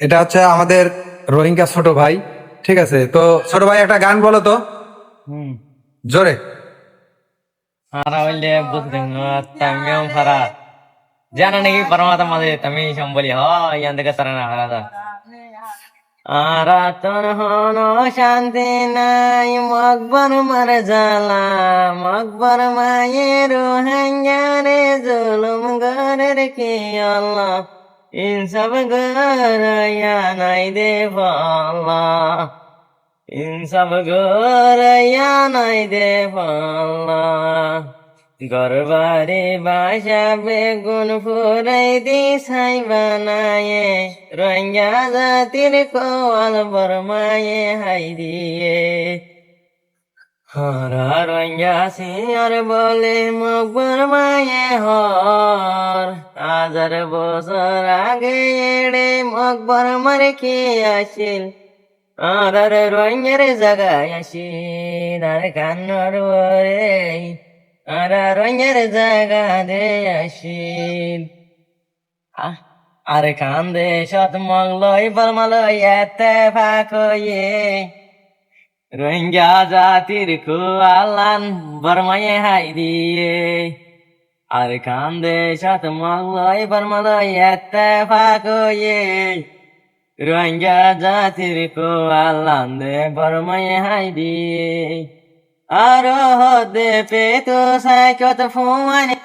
এটা হচ্ছে আমাদের রোহিঙ্গা ছোট ভাই। ঠিক আছে, তো ছোট ভাই একটা গান বলো তো Hmm. জোরে। Ara wale budding tamyam fara. Jana negi paramata made tami shambali ha yan daga sarana harada. Ara ton hono shanti nai makbar marjala makbar mayeru hangare zulum garer ki Allah insab gara ya nai deva Allah insab gara ya nai deva Allah গরবারে বাসা বেগুন ফুরাই দিছাই বানায়ে রোহিঙ্গা জাতির কোয়াল বরমায়ে high দিয়ে হরা রোহিঙ্গা সিয়ার বলে মকবর মায়ে হর 1000 বছর আগে এড়ে মকবর মারে কি আসিল আর রোহিঙ্গার জায়গায় আসিল আর কান্নর বরে আর রঙের জায়গা দে আসিল আর কান্দে সত মংলই বলমালই এতে ফাঁকয়ে রোহিঙ্গা জাতির কুয়ালান বর্মায়ে হাই দিয়ে আর কান্দে সত মংলই বলমালই এতে ফাঁকয়ে রোহিঙ্গা জাতির কুয়ালান দে বর্মায়ে হাই দিয়ে আরো হদে পেতো সাইকত ফুয়ানি